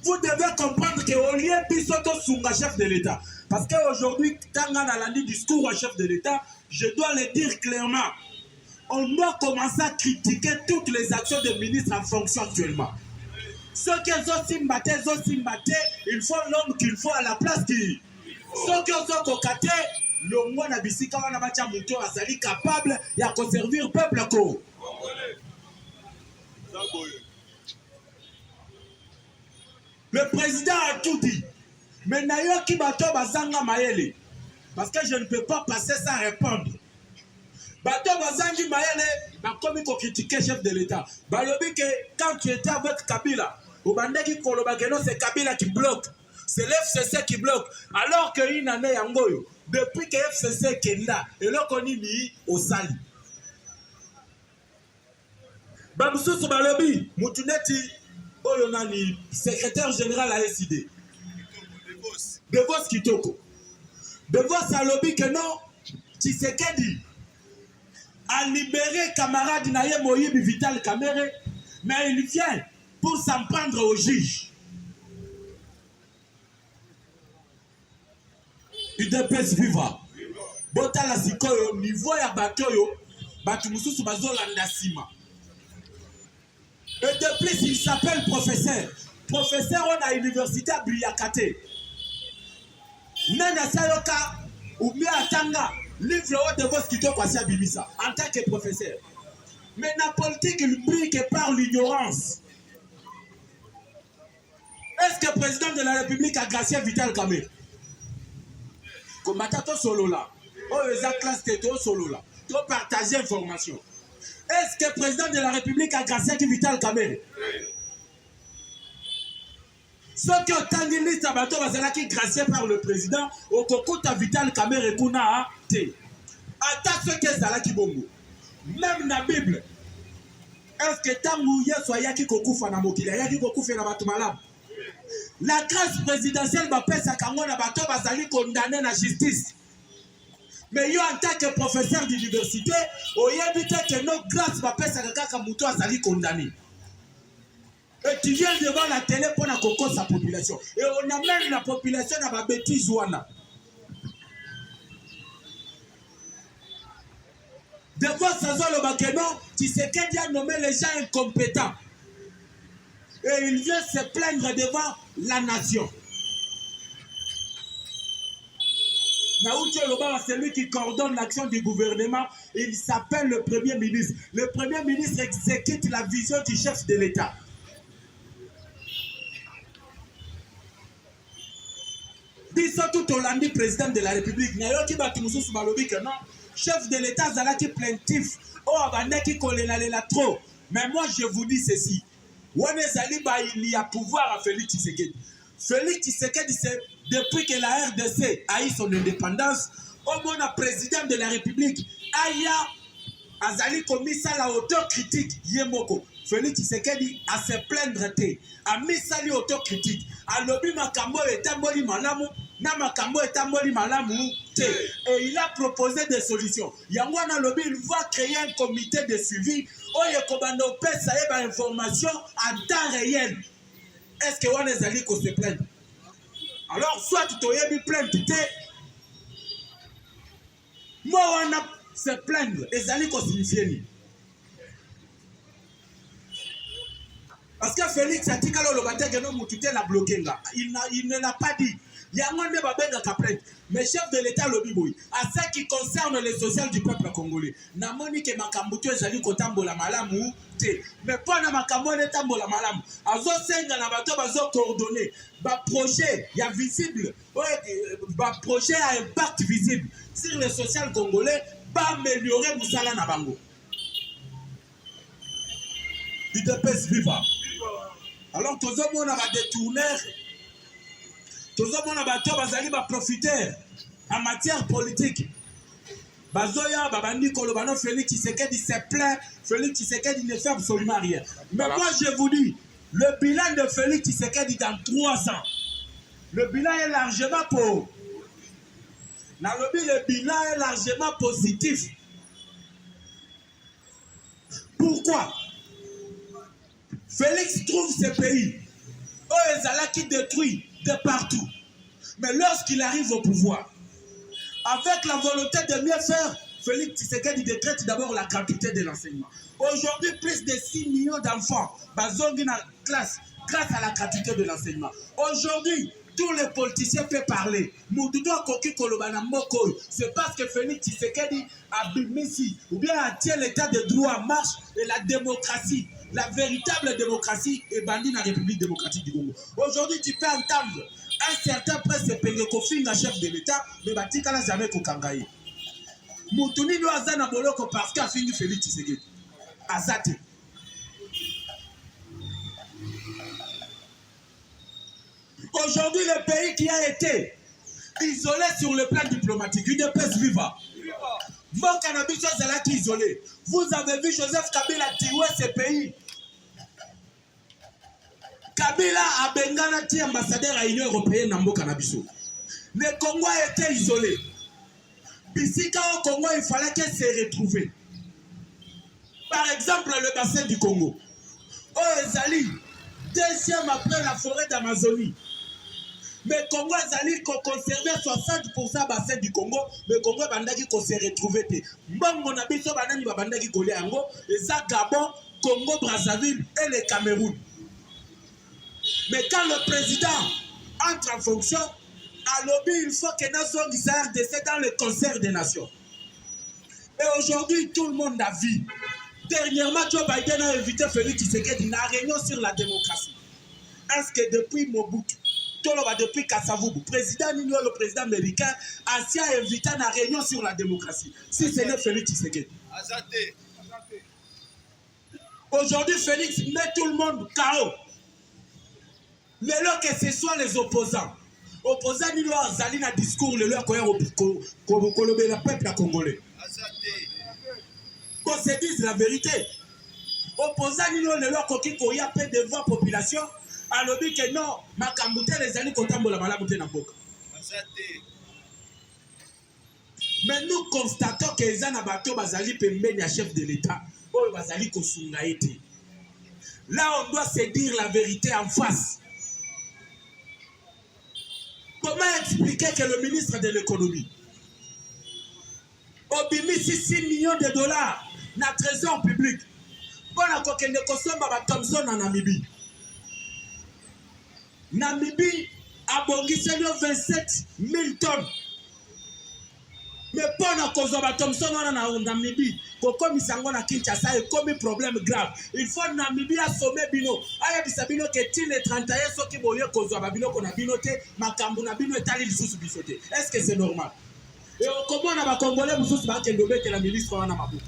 Vous devez comprendre qu'au lieu de Sunga chef de l'État, parce qu'aujourd'hui, quand on a dit discours au chef de l'État, je dois le dire clairement, on doit commencer à critiquer toutes les actions des ministres en fonction actuellement. Ceux qui ont simbaté, il faut l'homme qu'il faut à la place qui. Ceux qui ont cocaté, le mois n'abissika on a battu mouton azali capable de conserver le peuple ko. Le président a tout dit. Mais nayo ki bato bazanga maele. Parce que je ne peux pas passer sans répondre. Bato bazangi maele, ba komi ko critiquer chef de l'État. Balobi que quand tu étais avec Kabila, au bandeki koloba que non c'est Kabila qui bloque. C'est l'FCC qui bloque. Alors que une année yangoyo, depuis que FCC est là, et là qu'on y mis au sali. Bamsou Balobi, Moutouneti, Oyonani, secrétaire général à SID. Devos Kitoko. Devos a lobby que non, Tshisekedi a libéré camarade Naye Moïbi Vital Kamere, mais il vient pour s'en prendre au juge. UDPS viva. Botala sikoyo niveau ya batoyo, batu mususu bazolanda sima. Et de plus, il s'appelle professeur. Professeur on a l'université à Buyakate. Nana Sayoka ou bien Atanga, livre de vos qui t'ont passé à Bimisa en tant que professeur. Mais la politique, il brille que par l'ignorance. Est-ce que le président de la République a gracié Vital Kamere? Comme Matato solo là, oh les classe této solo là, tu partager information. Est-ce que le président de la République a gracié Vital Kamere? Ceux qui ont tangué liste à bateau, qui gracié par le président, au coco ta Vital Kamere kuna te. Attaque ceux qui sont là qui bongo. Même dans la Bible, est-ce que tangu yeso yaki kokufa na mokila yaki kokufa na batu malamu? La grâce présidentielle va faire sa kango na bateau bazali condamné na justice. Mais yo en tant que professeur d'université, au yébite que nos grâces va faire sa kaka muto azali condamné. Et tu viens devant la télé pour la coco sa population. Et on amène la population à ma bêtise ouana. Devant sa zone le bakenon, tu sais qu'il a nommé les gens incompétents. Et il vient se plaindre devant la nation. Naoucho Loba, celui qui coordonne l'action du gouvernement, il s'appelle le Premier ministre. Le Premier ministre exécute la vision du chef de l'État. Biso tout Hollandi, président de la République, Nayoki Batumusu Malobi que non, chef de l'État Zalaki plaintif, oh Abandeki Kolenalela trop. Mais moi je vous dis ceci. Il y a pouvoir à Félix Tshisekedi. Félix Tshisekedi, c'est depuis que la RDC a eu son indépendance, au moins le président de la République, Aya Azali commis ça la autocritique. Yemoko. Félix Tshisekedi a se plaindre, a mis ça l'autocritique. A lobby Makambo et Tamboli Malamu, na Makambo et Tamboli Malamu, et il a proposé des solutions. Yangwana lobby, il va créer un comité de suivi. Oye Kobando pesa eba information en temps réel. Est-ce que on est allé qu'on se plaindre? Alors soit tu t'aurais mis plainte, moi on a se plaindre et allé qu'on signifie. Parce que Félix a dit que le l'a bloqué là. Il ne l'a pas dit. Il y a un plainte. Mais chef de l'État le biboui. À ce qui concerne les sociales du peuple congolais. Namoni ke makambuto ezali kotambola malamu te. Mais pas na makambo etambola malamu. Azo senga na bato bazo coordonner. Ba projet ya visible. Ba projet à impact visible sur les sociales congolais. Ba améliorer musala na bango. UDPS viva. Alors tous les gens va détourner. Tous les gens va profiter en matière politique. Bazoya, Babandi Kolobano, Félix Tshisekedi se plaint. Félix Tshisekedi ne fait absolument rien. Mais moi je vous dis, le bilan de Félix Tshisekedi dans 3 ans, le bilan est largement pour. Le bilan est largement positif. Pourquoi? Félix trouve ce pays. Ezala qui détruit de partout. Mais lorsqu'il arrive au pouvoir, avec la volonté de mieux faire, Félix Tshisekedi décrète d'abord la gratuité de l'enseignement. Aujourd'hui, plus de 6 millions d'enfants bazongi na classe grâce à la gratuité de l'enseignement. Aujourd'hui, tous les politiciens peuvent parler. C'est parce que Félix Tshisekedi a bimisi ou bien a tient l'état de droit en marche et la démocratie, la véritable démocratie est bandie dans la République démocratique du Congo. Aujourd'hui, tu peux entendre un certain presse Pengekofinga, chef de l'État, mais Batika n'a jamais kokangaye. Moutouni doit azana boloko parce qu'a fini Félix Tshisekedi. Azate. Aujourd'hui, le pays qui a été isolé sur le plan diplomatique, une peste viva. Mon cannabis est isolé. Vous avez vu Joseph Kabila tuer ce pays. Kabila a bengana ti ambassadeur à l'Union européenne dans cannabis. Le Congo a été isolé. Bisika au Congo, il fallait qu'elle se retrouve. Par exemple, le bassin du Congo. Oh, Ezali, deuxième après la forêt d'Amazonie. Mais Congo Ezali conservé 60% bassin du Congo. Mais Congo bandaki ko se retrouver te. Mbongo na biso banani ba bandaki ko yango, eza Gabon, Congo Brazzaville et le Cameroun. Mais quand le président entre en fonction, à lobby, il faut que Nazong RDC dans le concert des nations. Et aujourd'hui, tout le monde a vu. Dernièrement, Joe Biden a invité Félix Tshisekedi dans la réunion sur la démocratie. Est-ce que depuis Mobutu, depuis Kasavubu, président Nino, le président américain, a invité dans la réunion sur la démocratie? Si ce n'est Félix Tshisekedi. Aujourd'hui, Félix met tout le monde KO. Mais là que ce soit les opposants. Opposants, ils ont un discours, le leur le peuple congolais. Qu'on se dise la vérité. Opposants, ils ont le leur coquille pour y appeler devant la population. Alors que non, ma camboute les amis contemplent la malade na boka. Mais nous constatons que les anabato bazali pembeni à chef de l'État. Oh, bazali kosunga été. Là, on doit se dire la vérité en face. Comment expliquer que le ministre de l'économie obimisi 6 millions de dollars dans le trésor public pour la kokende kosomba ba Thompson en Namibie? Namibie a bongisi 27 000 tonnes. Mais pour la kosomba Thompson en Namibie, comme sango na Kinshasa et comme problème grave. Il faut Namibie assommer bino. Aya bisabino que til le 31 so ki boye kozwa bino ko na bino te makambu na bino etali lisusu bisote. Est-ce que c'est normal? Et comment on a ba congolais mususu ba kendo bete la ministre wana mabuku.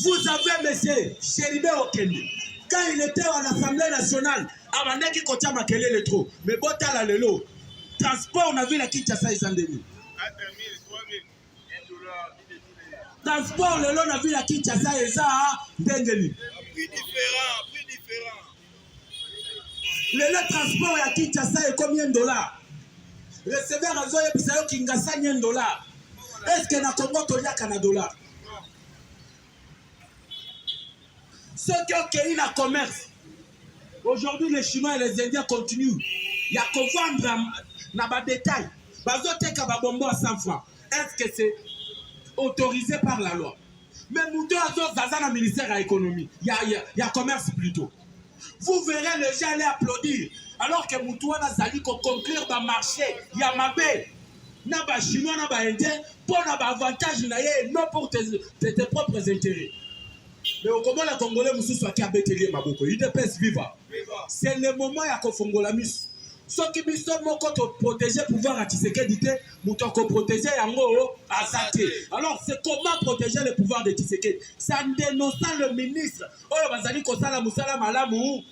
Vous avez monsieur Chéribé Okende. Quand il était à l'Assemblée nationale, abandaki kotia makelele trop. Mais botala lelo. Transport, on a vu la Kinshasa et Sandemi. Transport, le long, on a vu la Kinshasa et ça, Ndengeli. Plus différent. Le transport à Kinshasa est combien de dollars? Receveur à Zoya Bisayo Kingasa, $100. Est-ce que na Congo, tu as un dollar? Ceux qui ont accueilli la commerce, aujourd'hui, les Chinois et les Indiens continuent. Il y a qu'à vendre dans les détails. Bazoteka babombo à 100 francs. Est-ce que c'est autorisé par la loi? Mais nous deux, dans le ministère de l'économie, il y a commerce plutôt. Vous verrez les gens aller applaudir. Alors que Moutouana Zali conclure le marché, il y a ma baie. N'a pas chinois, n'a pas indien, pour l'avantage, non pour tes propres intérêts. Mais au comment la Congolais moussou soit qui a bétélé ma boko, il dépêche viva. C'est le moment à Kofongola mis. Ce qui me semble qu'on protéger pouvoir à Tshisekedi, mouton qu'on protéger yango à Zate. Alors c'est comment protéger le pouvoir de Tshisekedi? C'est en dénonçant le ministre. Oh bazali kosala musala malamu.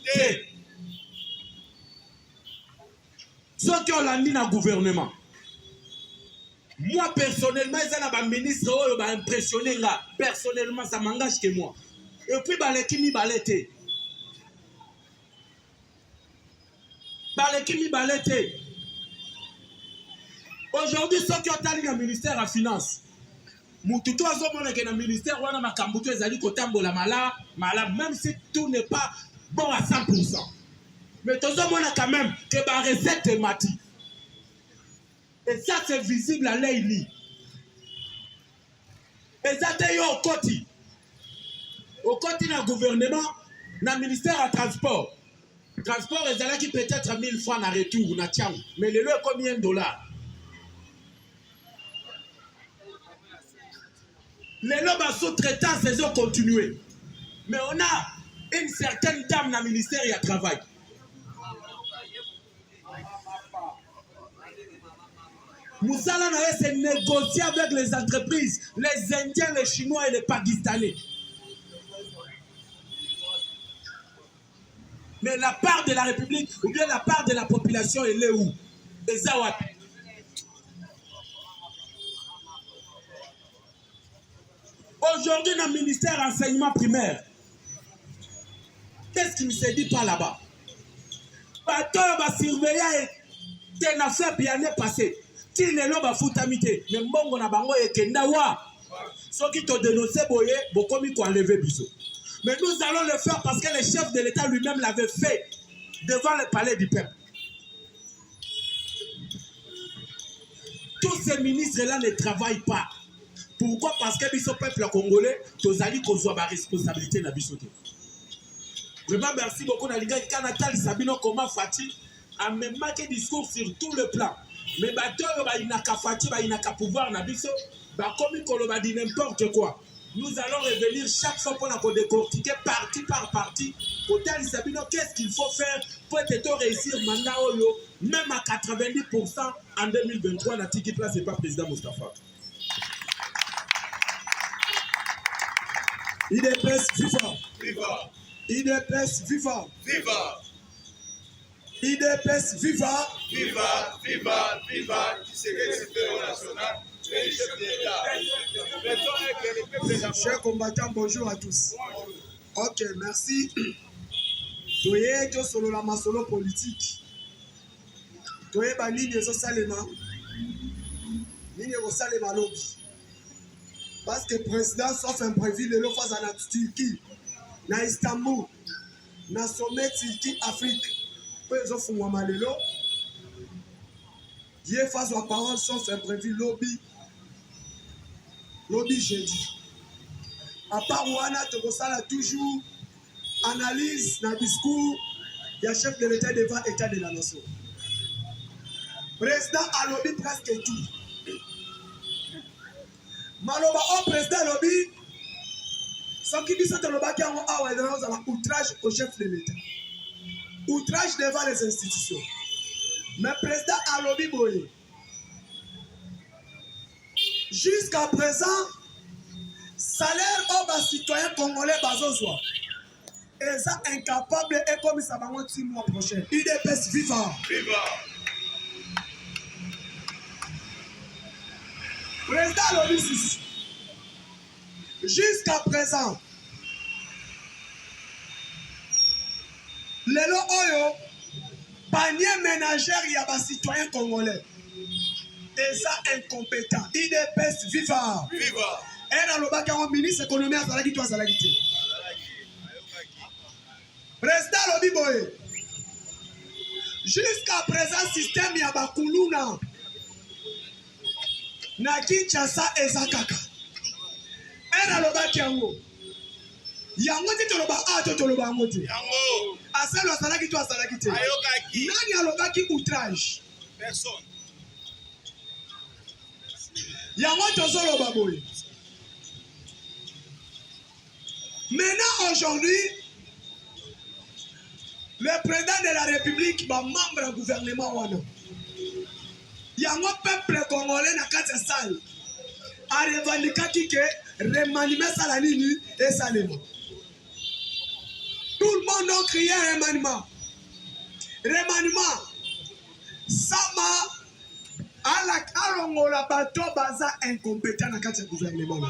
Ceux qui ont l'andi dans le gouvernement. Moi personnellement, ils ont un ministre qui m'a impressionné. Personnellement, ça m'engage que moi. Et puis, il y a des aujourd'hui, ceux qui ont allé dans le ministère de la Finance, mutu to azomona ke na ministère wana makambo to ezali kotambola mala même si tout n'est pas bon à 100%. Mais tozomona quand même que ba recette thématique. Et ça c'est visible à l'œil nu. Et ça te yo au côté na gouvernement na ministère à transport. Transport ezalaki peut-être 1000 francs na retour na tiango. Mais le lot combien de dollars? Les lobes sous-traitants, ils ont continué. Mais on a une certaine dame dans le ministère qui travaille. Nous allons se négocier avec les entreprises, les Indiens, les Chinois et les Pakistanais. Mais la part de la République, ou bien la part de la population, elle est où? Les Zawat. Aujourd'hui, dans le ministère enseignement primaire, qu'est-ce qui ne se dit pas là-bas? Bateau va surveiller tes affaires bien passées. Si les gens vont foutamiter, mais bon, na bango et kendawa. Ceux qui t'ont dénoncé, boye, beaucoup mi enlever biso. Mais nous allons le faire parce que le chef de l'État lui-même l'avait fait devant le palais du peuple. Tous ces ministres-là ne travaillent pas. Pourquoi? Parce que le peuple congolais, tous allés qu'on soit ma responsabilité dans le Vraiment, merci beaucoup. Natal Sabino Koma Fati a même marqué discours sur tout le plan. Mais il n'a qu'à Fati, il n'a qu'à pouvoir, comme il dit n'importe quoi. Nous allons revenir chaque fois pour nous décortiquer partie par partie. Pour Natal Sabino, qu'est-ce qu'il faut faire pour être réussir mandat même à 90% en 2023, la tiki place n'est pas président Moustapha. IDPS viva. Viva. IDPS viva. Viva. IDPS viva. Viva. Viva. Viva. Secrétaire national. Chers combattants, bonjour à tous. Ok, merci. Toye to solo la masolo politique. Toye ba nini zo salema. Nini zo salema lobby. Parce que le président, sauf imprévu, le face à la Turquie, na Istanbul, na sommet Turquie Afrique, peu ils ont fait un malelo. Dieu face à la parole, sauf imprévu, lobby jeudi. À part Ouana, tu as toujours analyse dans le discours, il y a chef de l'État devant l'État de la nation. Président a lobby presque tout. Maloba au président lobby, sans qu'il dise que le bac a outrage au chef de l'État. Outrage devant les institutions. Mais président a lobby boye. Jusqu'à présent, salaire aux citoyens congolais bazoswa. Et ça incapable et comme ça va 6 mois prochain. IDPS viva. Viva. Président Lobby, jusqu'à présent, les loyaux, panier ménagère, il y a des citoyens congolais. Et ça incompétent. IDPS viva. Viva. Et dans le bac, un ministre économie à Salagi, toi Salagi. Président Lobby Boye, jusqu'à présent, système il y a Bakuluna. Na Kinshasa ezakaka. Era loba kiango. Yango ti toloba to toloba ngoti. Yango. Aselo asalaki to asalaki te. Ayokaki. Nani alobaki outrage? Personne. Yango tozoloba boye. Maintenant aujourd'hui, le président de la République va membre du gouvernement wana. Yango peuple congolais na kati ya salle a revendiqué que remaniement salanini et salema. Tout le monde a crié remaniement. Remaniement. Sama ala alongola bato baza incompétent na kati ya gouvernement.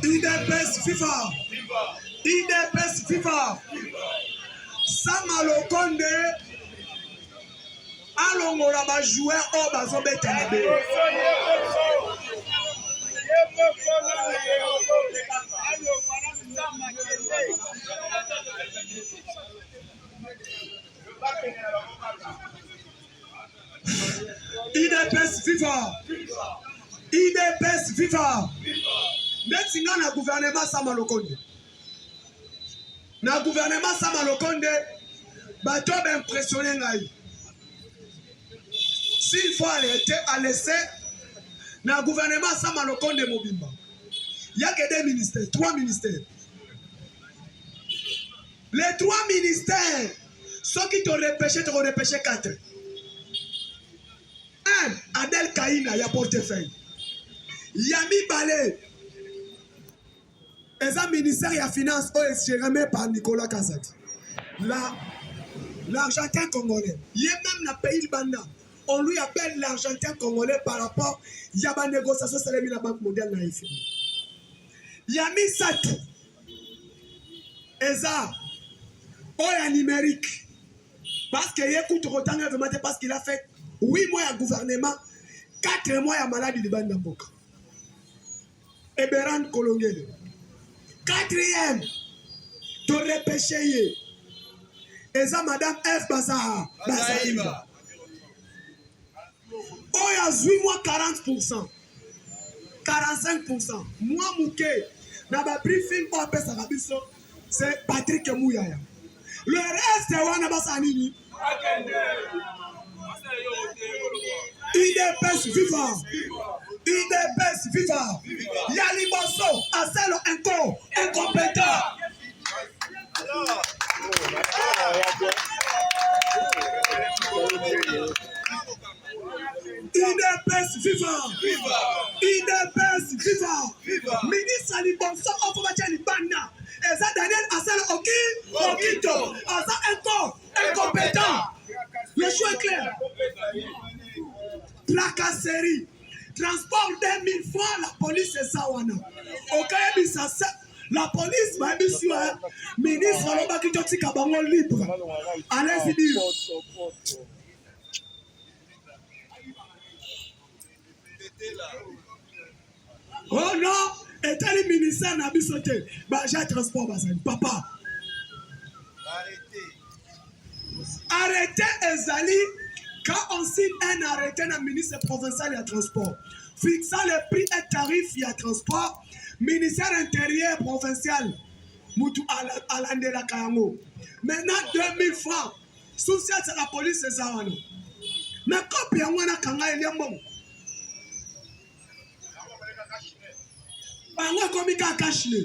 IDPS FIFA. IDPS FIFA. Sama Lokonde. Alongola ba joueur o bazobeta na be. IDPS FIFA. IDPS FIFA. Netinga na gouvernement Sama Lokonde. Na gouvernement Sama Lokonde, bato impressionné ngai. S'il faut arrêter à laisser na gouvernement Sama Lokonde Mobimba. Il n'y a que 2 ministères, 3 ministères. Les 3 ministères, ceux qui t'ont repêché 4. 1, Adel Kaina, il y a portefeuille. Yami Balé, et un ministère de la finance est géré par Nicolas Kazadi. L'Argentin congolais, il y a même le pays de Banda. On lui appelle l'Argentin congolais par rapport il y a une négociation sur la Banque mondiale. Il y a mis ça. Et ça, on numérique. Parce qu'il écoute autant de parce qu'il a fait 8 mois à gouvernement, 4 mois à maladie de Bandamboka. Eberan Kolongele. 4e, de repêcher. Et ça, Madame F. Bazaha. Bazahiba. Oh, il y a 8 mois 40%. 45%. Moi, Mouké, dans ma briefing pour appeler ça, c'est Patrick Mouyaya. Le reste, c'est Wanabasanini. IDPS FIFA. IDPS FIFA. Yali Bosso, Aselo Enko, incompétent. IDPS FIFA. IDPS FIFA. Ministre Ali Bosso, Ofobacheli Banda. Et ça, Daniel Aselo Okito. Asa Enko, incompétent. Le choix est clair. Tracasserie. Transport 2000 francs, la police est ça. La police m'a dit sur ministre Aloba Kitoti Kabango libre. Allez-y dire. Oh non, et tel ministère n'a pas sauté. J'ai transport, papa. Arrêtez Ezali. Quand on signe un arrêté dans le ministère provincial de transport, fixant le prix et tarif il y a transport, ministère intérieur provincial, Moutou Alandela Kayango. Maintenant 2000 francs, social c'est la police c'est ça. Mais quand il y a un kanga il y a bon. Bango komika kashile.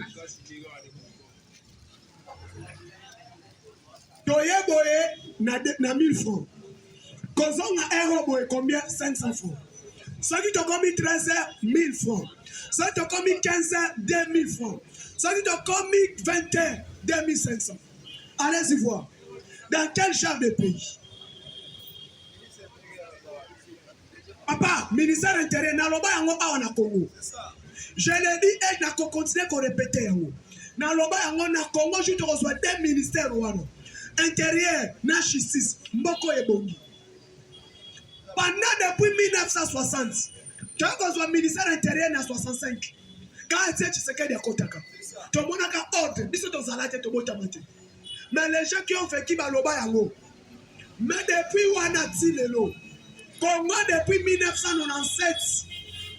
Toye boye na 1000 francs. Quand on a un robot, combien? 500 francs. Ceux qui t'ont commis 13 heures, 1000 francs. Ceux qui t'ont commis 15 heures, 2000 francs. Ceux qui t'ont commis 20 heures, 2500. Allez-y voir. Dans quel genre de pays? Papa, ministère intérieur, Naloba yango awa na Congo. Je l'ai dit, et n'a qu'à continuer qu'on répète yango. Naloba yango na Congo, je te reçois 2 ministères ouano. Intérieur, na justice, Mboko et Bongi. Pendant depuis 1960, tu as besoin du ministère intérieur en 65. Quand tu sais qu'il y a Kotaka, tout le monde a ordre, ils sont dans la tête de Botamate. Mais les gens qui ont fait qui baloba yango. Mais depuis Wanati Lelo, Congo depuis 1997,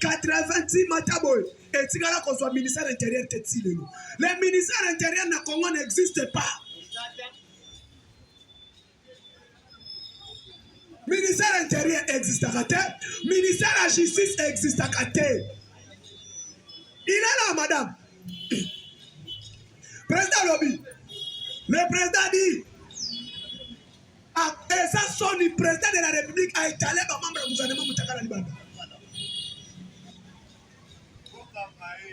90 Mataboy, et Tigala qu'on soit ministère intérieur Tetsi Lelo. Le ministère intérieur na Congo n'existe pas. Ministère intérieur existe à côté. Ministère de la justice existe à côté. Il est là, madame. Président Lobby. Le président dit. Et ça, son le président de la République a étalé par membre du gouvernement Moutakala Libanda.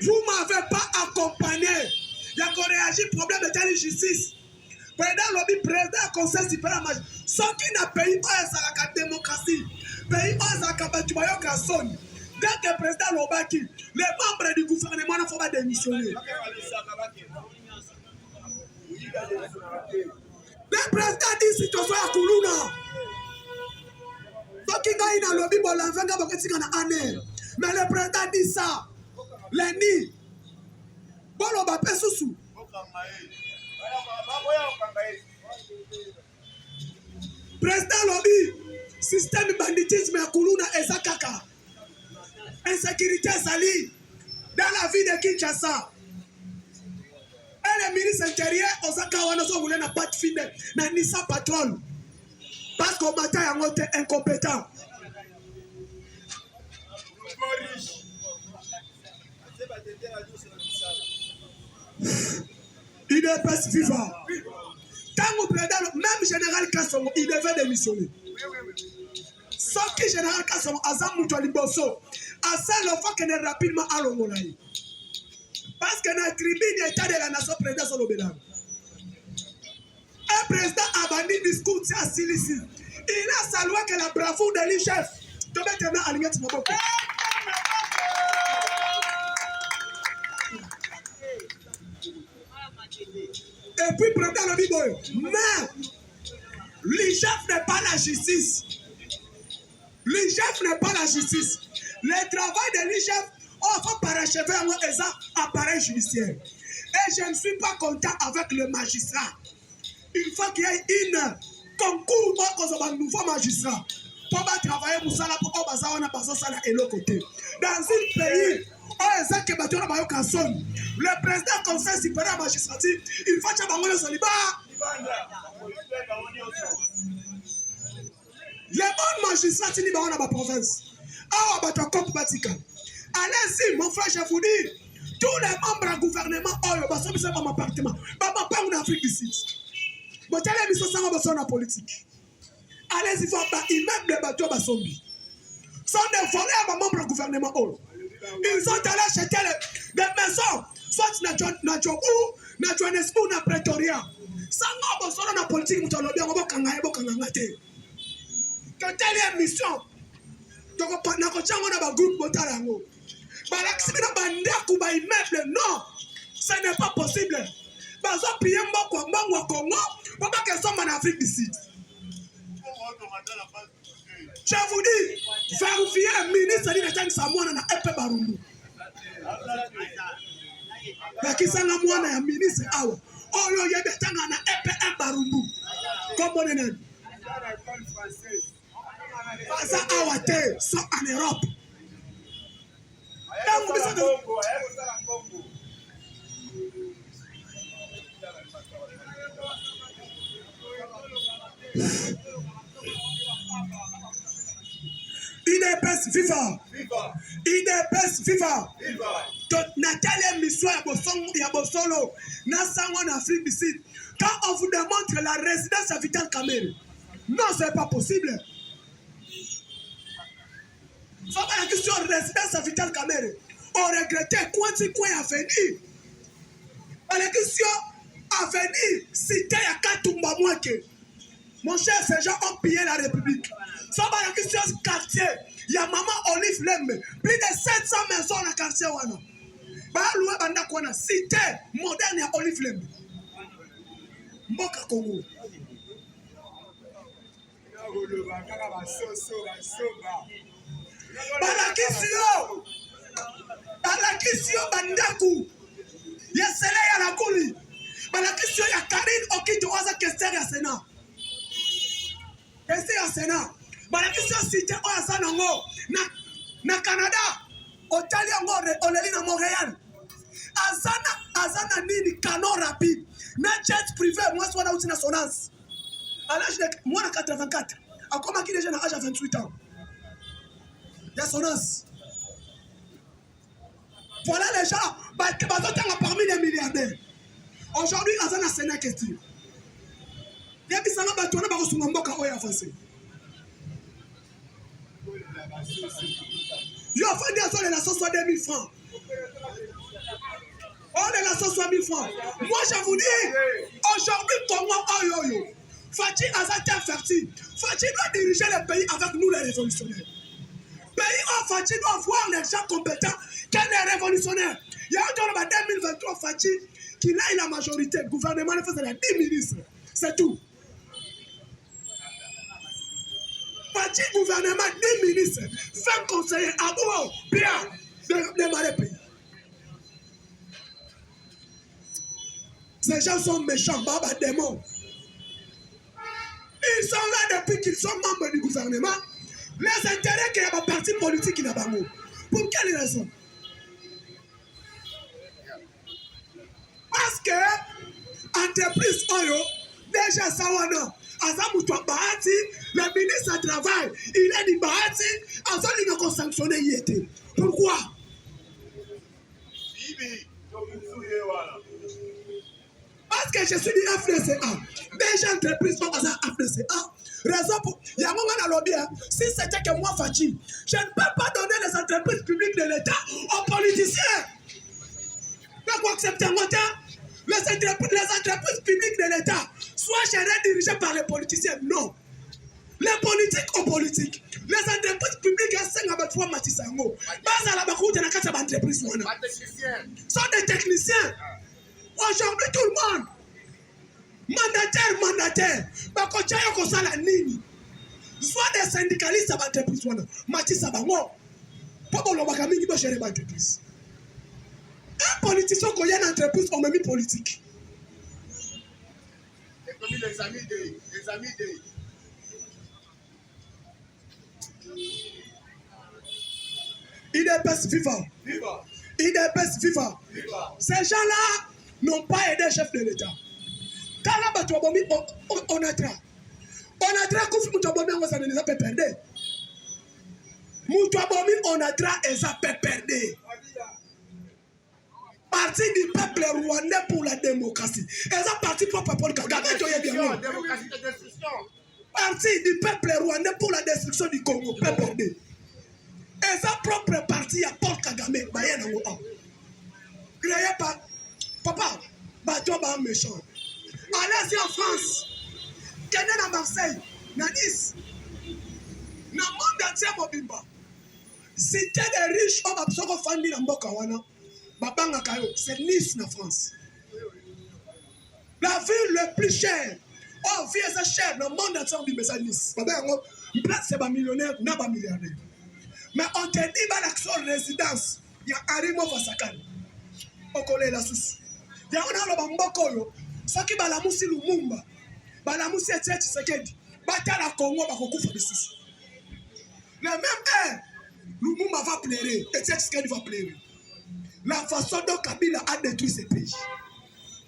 Vous ne m'avez pas accompagné. Il y a qu'on réagit au problème de telle justice. Président Lobby, président conseil supérieur majeur. Ceux qui n'a pays pas la démocratie, pays pas la Kabajubayo Kasson, Dès que le président Lobaki, les membres du gouvernement ne faut pas démissionner. Le président dit situation à Koulouna. Donc il gagne dans le lobby pour l'enfant qui est en année. Mais le président dit ça. Lundi. Bon, on va pas sous. Président lobby. Système banditisme à Koulouna et Zakaka. Insécurité sali dans la vie de Kinshasa. Et le ministre intérieur, Osaka Wanaso voulait n'a pas de fin de Nissa Patron. Parce qu'au matin, il y a un incompétent. Il est pas vivant. Tant que président, même général Kassomo, il devait démissionner. Sauf que général Kassomo, Azam Moutouali Bosso, a ça le fait qu'il est rapidement à l'Ongolaï. Parce que dans la tribune état de la nation président sur le Bénin. Un président a banni discours à Silici. Il a salué que la bravoure de l'ICHF. Tu vas te mettre à l'ingénieur de Maboko. Et puis président le Biboy. Mais l'ICHF n'est pas la justice. L'ICHF n'est pas la justice. Le travail de l'ICHF, on va parachever un appareil judiciaire. Et je ne suis pas content avec le magistrat. Il faut qu'il y ait un concours pour un nouveau magistrat. Pour travailler pour ça, pour et l'autre côté. Dans un pays, le président du conseil supérieur magistrature, il faut que le solidaire. Les bons magistrats sont dans la province. Allez-y, mon frère, je vous dis, tous les membres du gouvernement, ils sont dans mon appartement. Pas en Afrique du Sud. Vous allez mis en politique. Allez-y, il faut immeuble de bateau à Sombi. Sont des volés à membres du gouvernement. Ils sont allés acheter des maisons, soit na Djogou, na Johannesburg, na Pretoria. Ça n'a pas besoin de politique, nous allons bien voir quand telle est mission, donc on a un groupe Botarango. Non, ce n'est pas possible. En Afrique du Sud. Je vous dis, vérifiez un ministre de l'État Samoa na Epe Barumbu. Bakisanga mwana ya ministre awa. Oyo yebetanga na Epe Barumbu. Comme on est. Ça awa te so en Europe. IDPS viva. IDPS viva. Nathalie Mission ya Bosolo, Nassango en Afrique du Sud. Quand on vous démontre la résidence à Vital Kamerhe, non, ce n'est pas possible. Ça va la question de résidence à Vital Kamerhe. On regrettait quoi a venu. La question a venu citer à Katumba Mouake. Mon cher, ces gens ont pillé la République. Ça va la question de quartier. Il y a maman Olive Lembe. Plus de 700 maisons dans le quartier. Bah, loué banda kwana cité moderne à Olive Lembe. Mboka Congo. Balakisio bandaku. Ya sele ya la kuli. Balakisio ya Karine Okito oza kester ya Sénat. Kester ya Sénat. Balakisio cité oya sanango na Canada. Otali yango oleli na Montréal. Azana nini canon rapide. Na jet privé moi soit dans une assonance. À l'âge de moi à 84. A comment qui déjà à l'âge de 28 ans. L'assonance. Voilà les gens parmi les milliardaires. Aujourd'hui, Azana Sénat question. Il y a des gens qui ont avancé. Il a fait des zones de la 62 000 francs. On est la 60 000 francs. Moi, je vous dis, aujourd'hui, comment Fatih Azata fertile. Fatih doit diriger le pays avec nous, les révolutionnaires. pays où Fachi doit voir les gens compétents, qu'elle est révolutionnaire. Il y a un en 2023 Fachi qui a la majorité. Le gouvernement ne fait 10 ministres. C'est tout. Fachi gouvernement 10 ministres. 20 conseillers. Ah bon, bien, démarrer le pays. Ces gens sont méchants, baba démons. Ils sont là depuis qu'ils sont membres du gouvernement. Les intérêts qu'il y a un parti politique qui n'a pas mot. Pour quelle raison? Parce que entreprise Oyo, déjà ça ou non, Azamoutoua Bahati, le ministre du Travail, il a dit Bahati, Azali n'a pas sanctionné y était. Pourquoi? Parce que je suis du FDCA. Déjà entreprise comme ça FDCA. Raison pour. Il y a un moment dans le lobby. Si c'était que moi, Fachi, je ne peux pas donner les entreprises publiques de l'État aux politiciens. Mais pour accepter moi, les entreprises publiques de l'État, soit gérées, dirigées par les politiciens. Non. Les politiques aux politiques. Les entreprises publiques, sont des entreprises. Sont des techniciens. Aujourd'hui, tout le monde. Mandataire. Soit des syndicalistes à l'entreprise. Un politicien qui a une entreprise, on met une politique. Les amis de. IDPS vivant. IDPS vivant. Ces gens-là n'ont pas aidé le chef de l'État. Quand là, on a tra. On a tra, on a perdu. On a tra, et ça peut perdre. Parti du peuple rwandais pour la démocratie. Et ça, parti pour le peuple Kagame. Parti du peuple rwandais pour la destruction du Congo. PPRD. Et sa propre parti à Paul Kagame. Créé par papa. Toi, méchant. Allez en France. Kenyan à Marseille. Na Nice. Na monde entier mobimba. Cité des riches, on va se fandi dans Mbokawana. Babanga Kayo, c'est Nice en France. La ville le plus chère. Oh, vie est chère dans le monde entier, on c'est Nice. Babanga, c'est pas millionnaire, n'a pas milliardaire. Mais on te dit, bah, l'action résidence, il y a Arimo Fasakan. On connaît la source. Il y a un Mbokoyo, ce qui va la moussi Lumumba, bah la moussi est Tshisekedi, bah t'as la Congo, bah beaucoup de sources. Le même air, Lumumba va pleurer, et Tshisekedi va pleurer. La façon dont Kabila a détruit ce pays.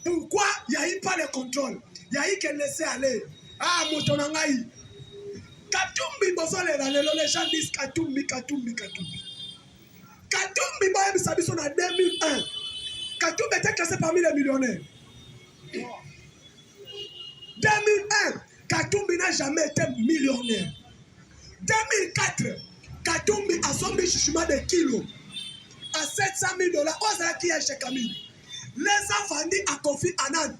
Pourquoi il n'y a eu pas le contrôle? Il y a eu que laisser aller. Ah, Moutonangaï. Katumbi, les gens disent Katumbi. Katumbi, en 2001. Katumbi était classé parmi les millionnaires. 2001, Katumbi n'a jamais été millionnaire. 2004, Katumbi a son chichima de kilos. À 700 000 $, on qui est chez Camille. Les enfants dit à Kofi Annan,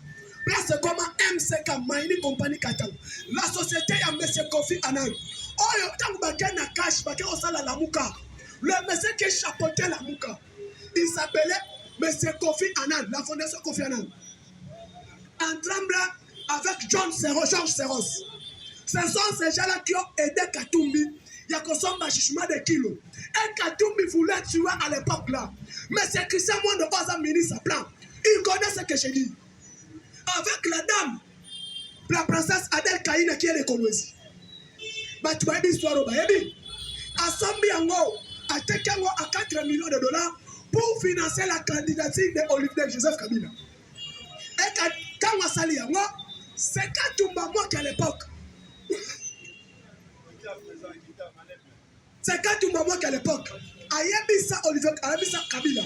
place comme MCK, Mining Company Katam. La société a M. Kofi Annan. Oh, il y a un cash, il y a la Mouka. Le monsieur qui chapeautait la Mouka, il s'appelait M. Kofi Annan, la fondation Kofi Annan. En tremblant avec Georges Serros. Ce sont ces gens-là qui ont aidé Katumbi. Il y a qu'on s'en bachissement de kilos. Et Katumbi voulait tuer à l'époque là. Mais c'est Christian Moine de Baza ministre sa plan. Il connaît ce que je dis. Avec la dame, la princesse Adèle Kaïna qui est l'écologie. Bah tu vas dire l'histoire au Bayebi. À Sambiango, à Tekango à 4 millions de $, pour financer la candidature de Olivier Joseph Kabila. Et quand on s'allie, c'est Katumba moi qui à l'époque. C'est Katumba moi qui à l'époque. Ayebisa Olivier, Ayebisa Kabila.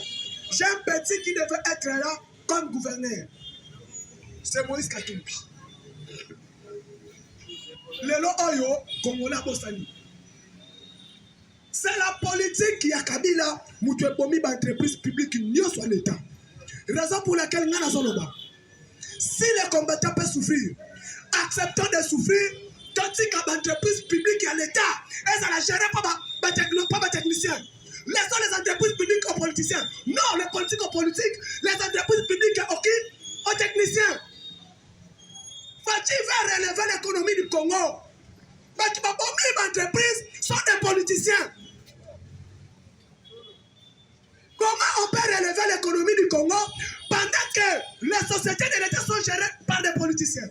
J'ai un petit qui devait être là comme gouverneur. C'est Moïse Katumbi. Lelo Oyo, Congolais Bossani. C'est la politique qui a Kabila, Moutoué Bomi, entreprise publique, n'y soit l'État. Raison pour laquelle nous avons là. Si les combattants peuvent souffrir, acceptons de souffrir, tandis qu'à l'entreprise publique et à l'État, elles ne la gèrent pas. pas les techniciens. Laissons les entreprises publiques aux politiciens. Non, les politiques aux politiques, les entreprises publiques aux techniciens. Fachi va relever l'économie du Congo. Les entreprises sont des politiciens. Comment on peut relever l'économie du Congo pendant que les sociétés de l'État sont gérées par des politiciens?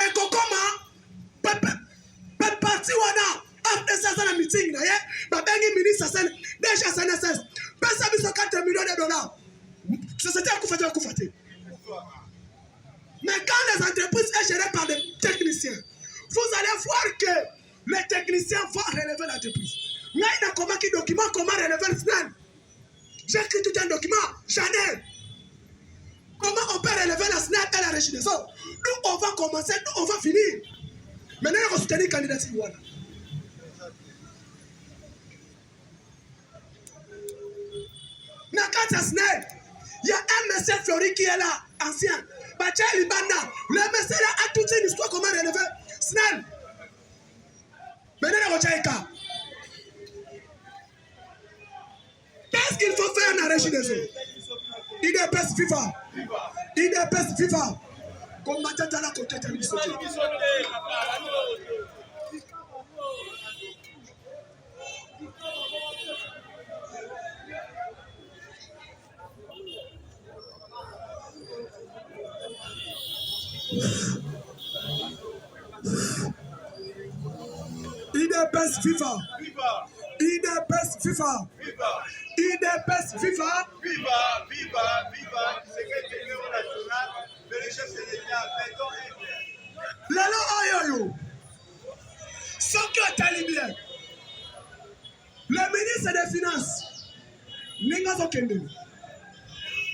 Et comment peut partir après ça dans le meeting, il ministre déjà SNSS, ça 4 millions de dollars. Société a couffaté. Mais quand les entreprises sont gérées par des techniciens, vous allez voir que les techniciens vont relever l'entreprise. Mais il y a comment qui document comment relever le SNEL. J'ai écrit tout un document, j'en ai. Comment on peut relever la SNEL et la régie des eaux? Nous, on va commencer, nous, on va finir. Maintenant, on va soutenir le candidat. Mais quand c'est SNEL, il y a un monsieur Fleury qui est là, ancien. Bacha Libanda, le monsieur là a toute une histoire comment relever SNEL. Maintenant, on va faire un. Qu'est-ce qu'il faut faire dans la régie des eaux? IDPS FIFA. IDPS FIFA. Combattant à la côté de l'ISOT. IDPS FIFA. IDPS FIFA. IDPS FIFA. Lalo Ayoyo. Sokyo Talibien. Le ministre des Finances. Ningazo Kende.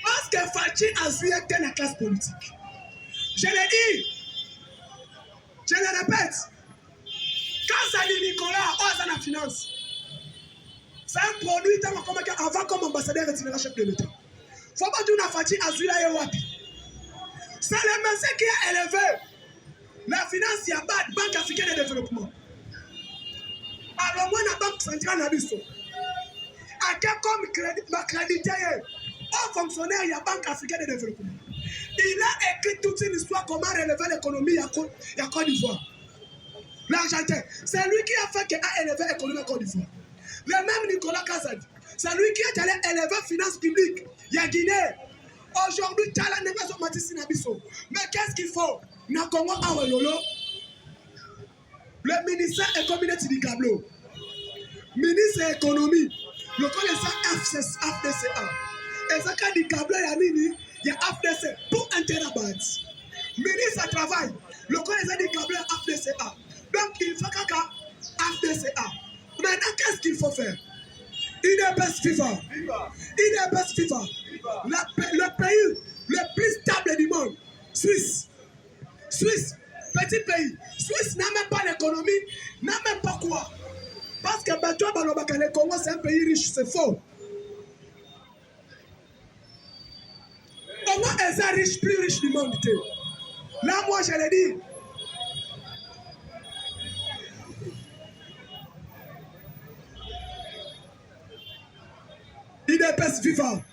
Parce que Fachi a joué dans la classe politique. Je l'ai dit. Je le répète. Quand ça dit Nicolas, on a la finance. C'est un produit avant comme ambassadeur et chef de l'État. Il ne faut pas dire que Fachi a joué là et wapi. C'est le monsieur qui a élevé la finance il y a pas de Banque africaine de développement. Alors moi, la Banque centrale a dit ça. À quel comme crédité, un fonctionnaire, il y a Banque africaine de développement. Il a écrit toute une histoire comment relever l'économie à Côte d'Ivoire. L'Argentin, c'est lui qui a fait qu'il a élevé l'économie à Côte d'Ivoire. Le même Nicolas Kazadi, c'est lui qui est allé élever les finances publiques. Il y a Guinée. Aujourd'hui, mais qu'est-ce qu'il faut? Le ministère économique du Cablo, ministre de l'économie, le connaissant FDCA. Et ça, quand il Cablo, il y a FDC pour 1 terabyte. Ministre du Travail, le connaissant du Cablo, FDCA. Donc, il faut qu'il y ait FDCA. Maintenant, qu'est-ce qu'il faut faire? IDPS FIFA. IDPS FIFA. Le pays le plus stable du monde. Suisse. Suisse, petit pays. Suisse n'a même pas l'économie, n'a même pas quoi. Parce que le Congo, c'est un pays riche, c'est faux. Congo est un riche, plus riche du monde. Là, moi, je l'ai dit. IDPS FIFA.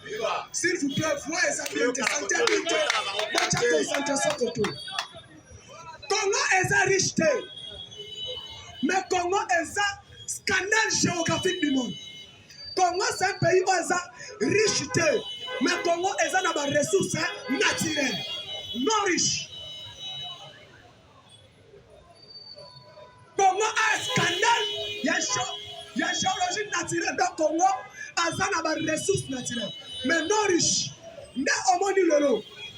S'il vous plaît, voyez ça bien. Congo est un riche. Mais Congo est un scandale géographique du monde. Congo, c'est un pays où est un riche. Mais Congo est un des ressources naturelles. Non riche. Congo a un scandale. Il y a une géologie naturelle dans Congo. Azana des ressources naturelles, mais non riches.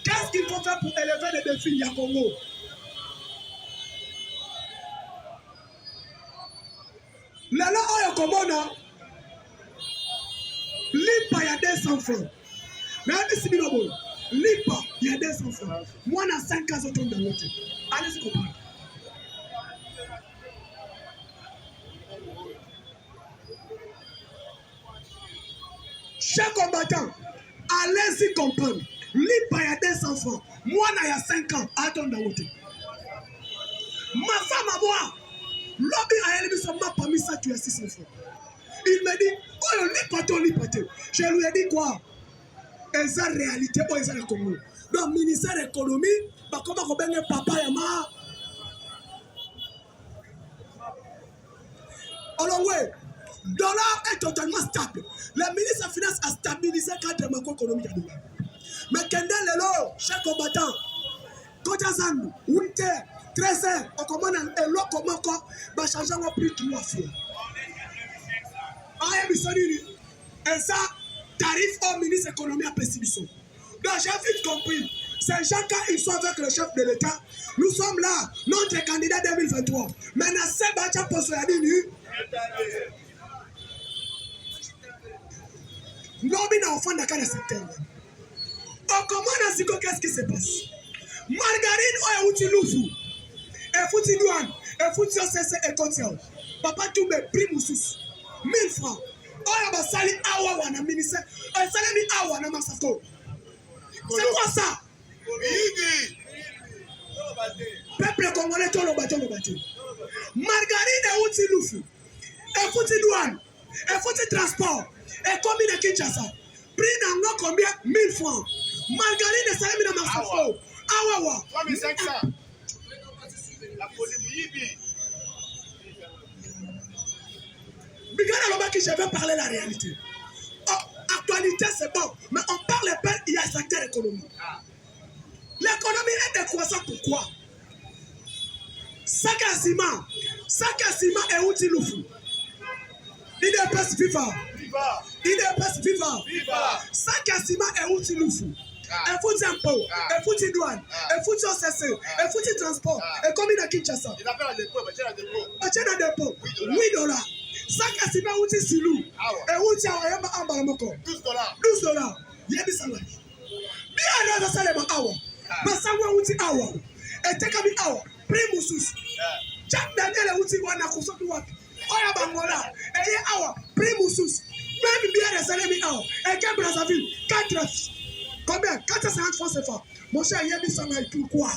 Qu'est-ce qu'il faut faire pour élever les défis à Congo? Là, on est comme Lipa, il y a 200 francs. Mais Lipa, il y a 200 francs. Moi, on a 5 cas autour de l'autre. Allez-y, comprendre. Chers combattants, allez-y comprendre. Lipa, il y a 200 francs. Moi, il y a 5 ans. Attends, Dawote. Ma femme à moi, Lobby a élevé son map parmi ça, tu as 600 francs. Il m'a dit, oh, lit pâté. Je lui ai dit quoi? Et ça, réalité, oh, ça, le Congo. Donc, ministère de l'économie, bah, comment on va papa et maman? Alors, ouais, dollar est totalement stable. Le ministre des Finances a stabilisé le cadre macroéconomique. Mais Kendall Lelo, chaque combattant, Kotazan, Winter, 13h, on commande un lot comme encore, va changer au prix 3 fois. Et ça, tarif au ministre de l'économie à Pessimisson. Donc j'ai vite compris. C'est chacun, ils sont avec le chef de l'État. Nous sommes là, notre candidat 2023. Maintenant, c'est Bacha Posoyadini. Nous sommes enfants de septembre. On commande à Siko, qu'est-ce qui se passe? Margarine, on est outil loufou. Et fouti douane, et fouti OCC et Kotiao. Papa, tu me prix moussous. 1000 francs. On a sali awa wana ministère. On a sali awa na masako. C'est quoi ça? Peuple congolais, tout le bateau. Margarine est outil loufou. Et fouti douane, et fouti transport. Et combien de Kinshasa? Prix d'ango combien? 1000 francs. Margarine est sali na masako. Awa. 3500. La police. Bigana Lobaki, je vais parler la réalité. Oh, actualité, c'est bon. Mais on parle pas, il y a un secteur économique. L'économie est décroissante, pourquoi? Sac à ciment est outil loufou. Il dépasse viva. Sac à ciment est outil loufou. Et foutu impôt, et foutu douane, et foutu OCC, et foutu transport, et combien de Kinshasa? Il appelle à dépôt, dépôt. 8 $. Sac à ciment outil silou. Et outil awayamba ambalamoko. $12. Yebi salari. Bien là, ça les awa. Basangwa outil awa. Et tekami awa. Prix moussous. Jack Daniel outil wana kusotu wapi. Oya bangola. Et ye awa. Prix moussous. Même bien les salami awa. Et Ken Brazzaville 4. Combien? 450 francs CFA. Mon cher Yebi salari pourquoi?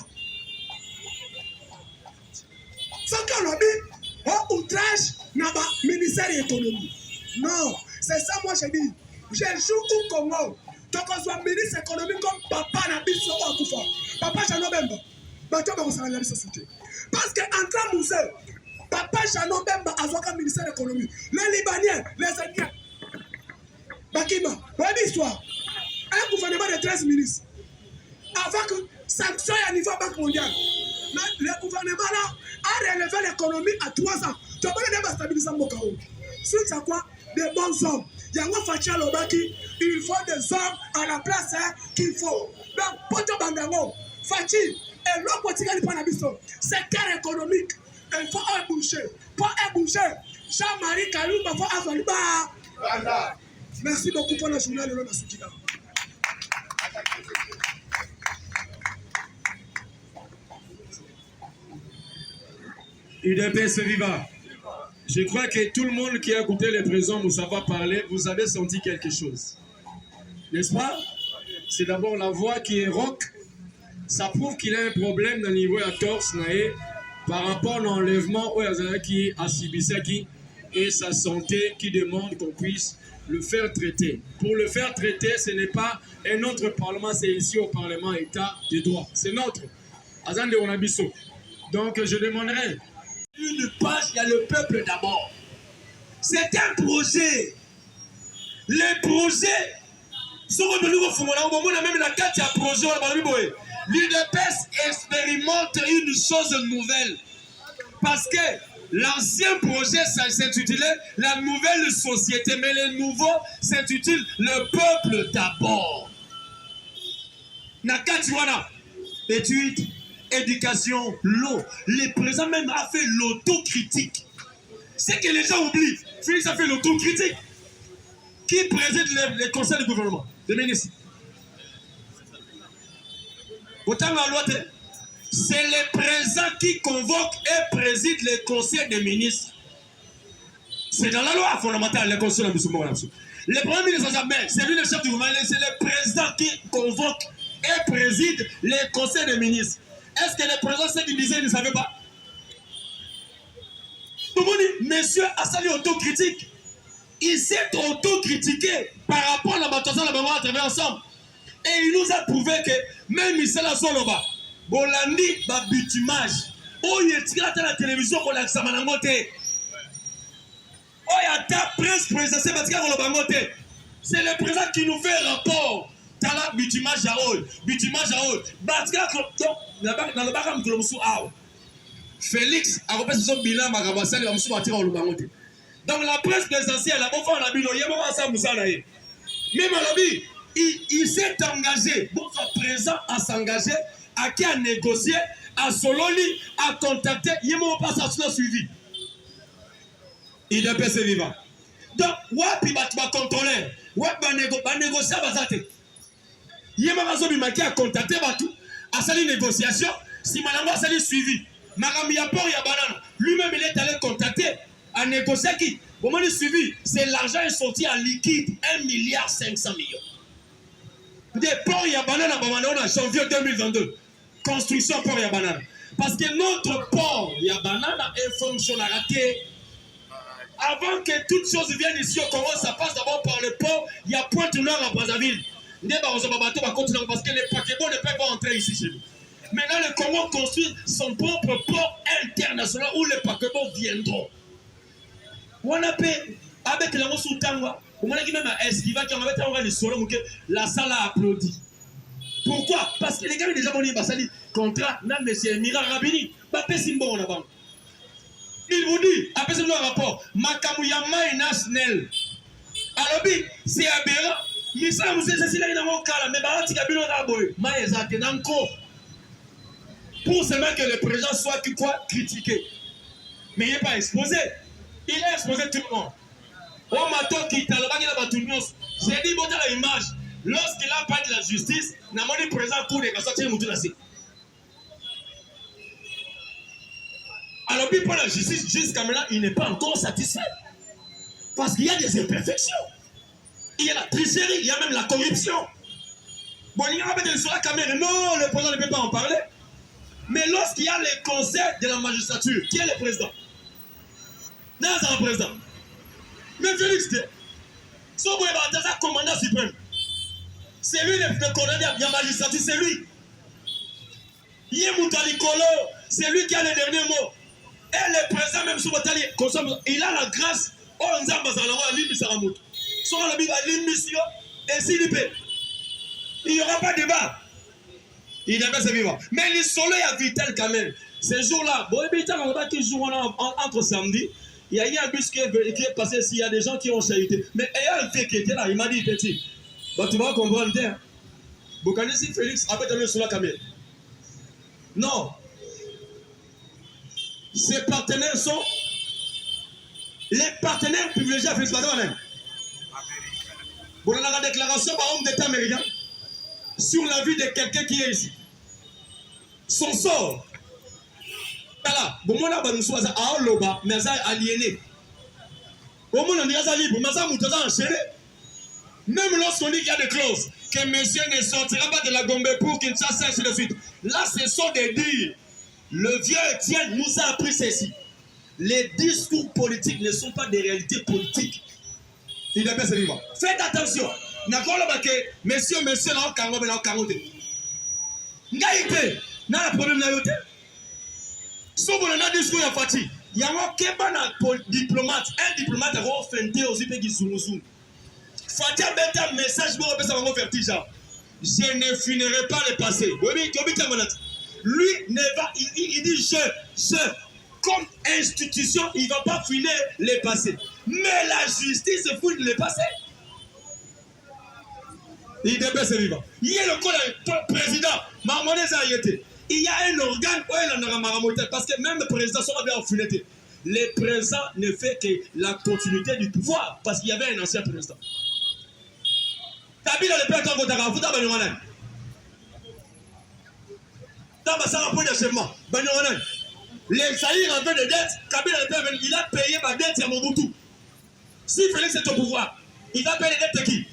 Sans qu'on a dit. Oh, outrage n'a pas ministère de l'économie. Non, c'est ça moi je dis. Je joue au Congo. Donc on soit ministre économique comme papa n'a pas sur Akoufa. Papa Chano Bemba. Bateau va recevoir la société. Parce que entre Moussé, papa Chano Bemba a joué comme ministère de l'économie. Les Libanais, les Indiens. Bakima, bonne histoire. Un gouvernement de 13 ministres. Avant que sanction à niveau Banque mondiale. Le gouvernement là a relevé l'économie à 3 ans. Tu as parlé de stabiliser mon chaos. Suite à quoi? Des bons hommes. Il y a un Fatia Lobaki. Il faut des hommes à la place qu'il faut. Donc, Poto Bandango, Fati, et l'autre quotidien pour la mission. Secteur économique. Il faut un boucher. Pour un boucher, Jean-Marie Kalumba faut avoir. Merci beaucoup pour la journée de l'homme à Soukina. UDPS Viva. Je crois que tout le monde qui a écouté le président Moussava parler, vous avez senti quelque chose. N'est-ce pas? C'est d'abord la voix qui est rauque. Ça prouve qu'il a un problème dans le niveau de torse par rapport à l'enlèvement qui a subi ça et sa santé qui demande qu'on puisse le faire traiter. Pour le faire traiter, ce n'est pas un autre parlement, c'est ici au Parlement État de droit. C'est notre. Azande Onabiso. Donc je demanderai une page, il y a le peuple d'abord. C'est un projet. Les projets sont même la carte, il y a un projet. L'UDPS expérimente une chose nouvelle. Parce que l'ancien projet s'intitulait la nouvelle société, mais le nouveau s'intitule le peuple d'abord. Nakatiwana, études, éducation, l'eau. Le président même a fait l'autocritique. C'est que les gens oublient. Félix a fait l'autocritique. Qui préside les conseils de gouvernement? Les ministres. Autant la loi, c'est le président qui convoque et préside les conseils des ministres. C'est dans la loi fondamentale, les conseils de gouvernement. Le premier ministre, c'est lui le chef du gouvernement, c'est le président qui convoque et préside les conseils des ministres. Est-ce que le président, ce qu'il disait, il ne savait pas? Monsieur a sali autocritique. Il s'est autocritiqué par rapport à la bataille de la à travers ensemble. Et il nous a prouvé que même Michel Azoloba, Bolandi, ba bitumage. Oh, il est à la télévision pour l'accès à Manangote. Oh, il y a ta presse présidentielle parce qu'il y a Bangote. C'est le président qui nous fait rapport. Tala bitumage à haut. Bitumage à haut. Batka, dans le baram de l'Omsou Aou. Félix a repris son bilan, Magabassa, l'Omsou a tiré au Bangote. Donc la presse présidentielle, la bonne la bilo, il y a un ça Moussanaï. Même à l'objet, il s'est engagé, bon, son président à s'engager, à qui a négocié, à Sololi, à contacter, il y a un passage suivi. Il est passé vivant. Donc, wapi va contrôler, wapi va négocier à Bazate. Il y a un passage qui a contacté Batou, à sa négociation, si Manamba a suivi. Marami Yapor Yabanan, lui-même il est allé contacter. À négocier qui? Comment il suivi? C'est l'argent est sorti en liquide 1,5 milliard. Des ports Yabanan en janvier 2022. Construction port Yabanan. Parce que notre port Yabanan est fonctionnel. Avant que toutes choses viennent ici au Congo, ça passe d'abord par le port. Il y a Pointe-Noire à Brazzaville. Parce que les paquebots ne peuvent pas entrer ici chez nous. Maintenant, le Congo construit son propre port international où les paquebots viendront. On a fait avec la mosu tangwa, on a dit même à est qui va qui en avait envoyé les solos que la salle a applaudi. Pourquoi? Parce que les gars déjà bon ils dit contrat na monsieur Mira Rabini, ba pesimbo on a ban. Il vous dit après ce rapport Makamuyama national. Alors bi c'est aberrant. Mais ça vous c'est là dans mon cas mais ba tika bino na boy. Ma ezate nanko. Pour seulement que le président soit critiqué. Mais il n'est pas exposé. Il a exposé tout le monde. Au matin qui t'a le j'ai dit, bon, dans l'image, lorsqu'il a parlé de la justice, n'a pas dit présent pour les cassations de Moutounassi. Alors, puis pour la justice, jusqu'à maintenant, il n'est pas encore satisfait. Parce qu'il y a des imperfections. Il y a la tricherie, il y a même la corruption. Bon, il y a même sur la caméra. Non, le président ne peut pas en parler. Mais lorsqu'il y a les conseils de la magistrature, qui est le président? Non, c'est un président. Mais Félix, son commandant suprême, c'est lui le commandant de la magistrature, c'est lui. C'est lui qui a le dernier mot. Et le président, même sous Batali, il a la grâce. Et s'il peut, il n'y aura pas de débat. Il n'est pas vivant. Mais le soleil a vital quand même. Ces jours-là, bon, qui jouent entre samedi. Il y a eu un bus qui est passé s'il y a des gens qui ont charité. Mais ayant un fait qui était là, il m'a dit petit. Bah, tu vas comprendre. Vous connaissez Félix avec le sur la caméra. Non. Ses partenaires sont les partenaires privilégiés à Félix Badouanen. Vous avez la déclaration par homme d'État américain sur la vie de quelqu'un qui est ici. Son sort. Voilà, bon, moi, je suis à mais ça aliéné. Au moins, on dit ça libre, mais ça, on enchaîné. Même lorsqu'on dit qu'il y a des clauses, que monsieur ne sortira pas de la Gombe pour Kinshasa, ainsi de suite. Là, ce sont des dires. Le vieux Étienne nous a appris ceci. Les discours politiques ne sont pas des réalités politiques. Il est bien vivant. Faites attention. Monsieur, là, on a 40. Ngaïpe, n'a pas de problème là. Si vous avez un discours à Fati, il y a un diplomate. Un diplomate a offenté aux IP qui sont sous. Fati a mis un message pour faire vertige. Je ne finirai pas le passé. Lui, il dit je, comme institution, il ne va pas finir le passé. Mais la justice finit le passé. Il est bien vivant. Il y a le président, Mamadou Zayete. Il y a un organe où il en a marmoté parce que même le président sera bien enfileté. Le président ne fait que la continuité du pouvoir parce qu'il y avait un ancien président. Kabila le père Tango Daga, vous avez un Dans point d'achèvement, les Saïrs en fait de dettes, Kabila le père, il a payé ma dette à Mobutu. Si Félix est au pouvoir, il va payer les dettes de qui?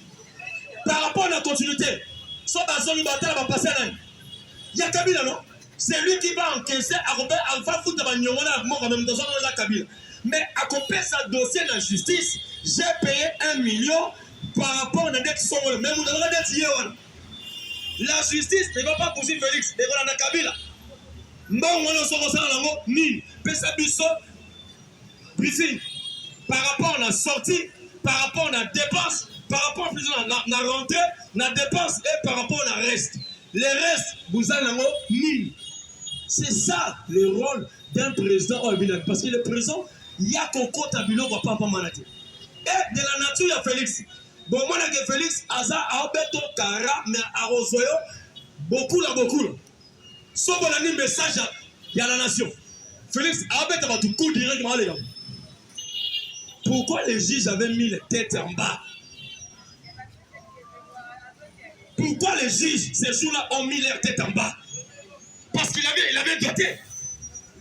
Par rapport à la continuité, son bazon libertaire va passer à l'année. Il y a Kabila, non? C'est lui qui va encaisser à Robert Alpha Fouta Bagnona, moi, quand même, dans un Kabila. Mais à côté sa dossier de la justice, j'ai payé 1 million par rapport à la dette Songolo. Mais vous avez la dette. La justice ne va pas poursuivre Félix. Et voilà, Kabila. Mbongo no soko sala nango nini pesa biso briefing par rapport à la sortie, par rapport à la dépense, par rapport à la rentrée, la dépense et par rapport à la reste. Les restes, vous allez nango nini. C'est ça le rôle d'un président au Bénin. Parce que le président, il y a qu'on compte à Bilo va pas manager. Et de la nature, il y a Félix. Bon, moi, je Félix, Aza, Aobeto, Kara, mais Arosoyo, beaucoup là, beaucoup là. Sauf qu'on a mis un message à la nation. Félix, Aobeto va tout coup directement les gars. Pourquoi les juges avaient mis les têtes en bas? Pourquoi les juges, ces jours-là, ont mis leurs têtes en bas? Parce qu'il avait gâté.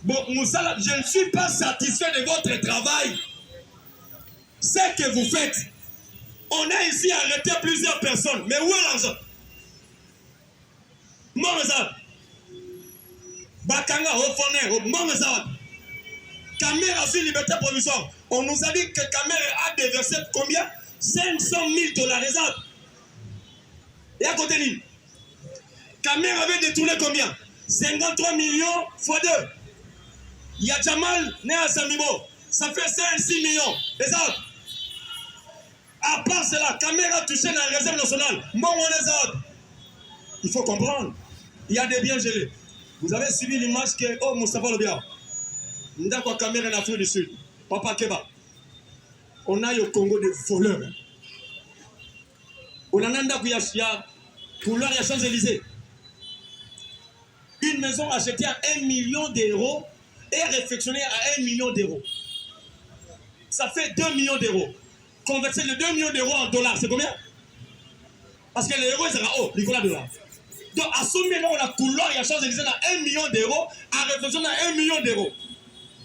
Bon, Moussala, je ne suis pas satisfait de votre travail. Ce que vous faites, on a ici arrêté plusieurs personnes. Mais où est l'argent? Momezad. Bakanga, Ofoné, Momezad. Caméra sur liberté provisoire. On nous a dit que Caméra a déversé combien? 500 000 $. Exact. Et à côté de Caméra avait détourné combien? 53 millions fois 2. Il y a Jamal né à Samibo. Ça fait 5-6 millions. Et ça, à part cela, Caméra touché dans la réserve nationale. Bon, on les a. Il faut comprendre. Il y a des biens gelés. Vous avez suivi l'image que oh Moustapha Lobia. Ndakwa Caméra en Afrique du Sud. Papa Keba. On a au Congo des voleurs. On a un couloir à Champs-Élysées. Une maison achetée à 1 million € et réfectionnée à 1 million €. Ça fait 2 millions €. Convertir les 2 millions € en dollars, c'est combien? Parce que les euros, c'est haut, Nicolas $. Donc, à ce moment on a couloir et à Champs-Élysées à 1 million €, à réfectionner à 1 million €.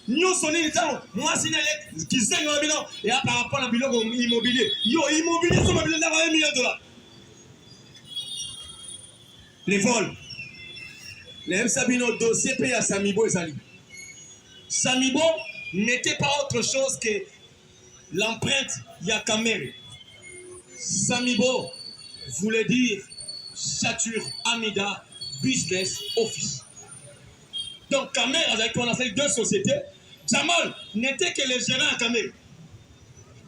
Nous sommes les gens, moi, c'est les qui sont dans le bilan, et par rapport à la bilan immobilier. Yo, immobilier, c'est un bilan à 1 million $. Les vols. Les Sabino dossier payé à Samibo et Sali. Samibo n'était pas autre chose que l'empreinte Yakamere. Samibo voulait dire Chature Amida Business Office. Donc Kamer, avec on a fait 2 sociétés, Jamal n'était que le gérant à Kamer.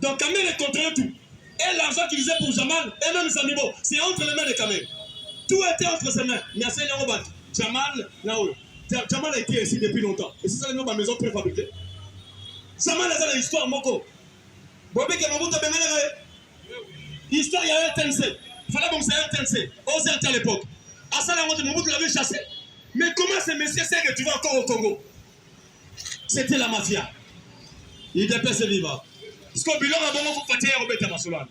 Donc Kamer contrôlait tout. Et l'argent qu'il disait pour Jamal, et même Samibo, c'est entre les mains de Kamer. Tout était entre ses mains. Mais c'est Jamal, Jamal a été ici depuis longtemps. Et c'est ça le nom de ma maison préfabriquée. Jamal a l'histoire, Moko. Bobé qui a mon histoire, il y a un TNC. Il fallait que c'est un TNC. Aux RT à l'époque. À ça, Mobutu l'avait chassé. Mais comment ce monsieur s'est retrouvé encore au Congo? C'était la mafia. Il dépêche ses vivants. Parce qu'au bilan, avant, vous faites un Robert Masolan.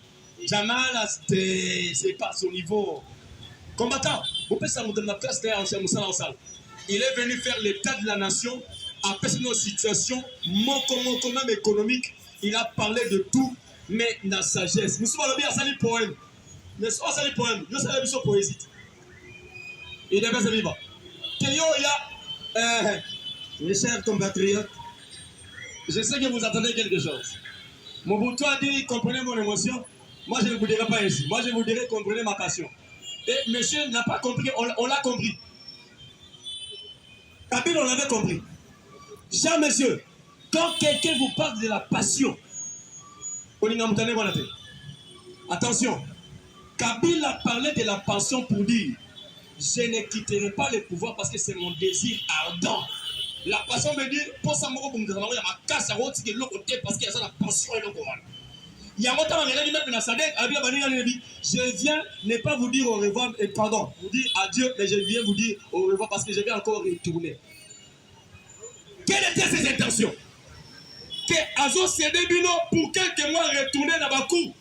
Jamal, c'est pas son niveau. Combattant, vous pouvez savoir dans la place il est venu faire l'état de la nation, après une situation même économique. Il a parlé de tout, mais dans la sagesse. Nous sommes bien à salir poème. Nous sommes à salir poème. Nous sommes à la poésie. Il est bien vivant. Il y a, mes chers compatriotes, je sais que vous attendez quelque chose. Mobutu a dit, comprenez mon émotion. Moi, je ne vous dirai pas ainsi. Moi, je vous dirai, comprenez ma passion. Et monsieur n'a pas compris, on l'a compris. Kabila, on l'avait compris. Chers messieurs, quand quelqu'un vous parle de la passion, attention, Kabila parlait de la passion pour dire je ne quitterai pas le pouvoir parce que c'est mon désir ardent. La passion veut dire pour ça, parce qu'il y a la passion et le courant. Il y a longtemps, je viens ne pas vous dire au revoir, et pardon, vous dire adieu, mais je viens vous dire au revoir parce que je vais encore retourner. Quelles étaient ses intentions? Que Azo Sédébino, pour quelques mois, retourner dans Bakou.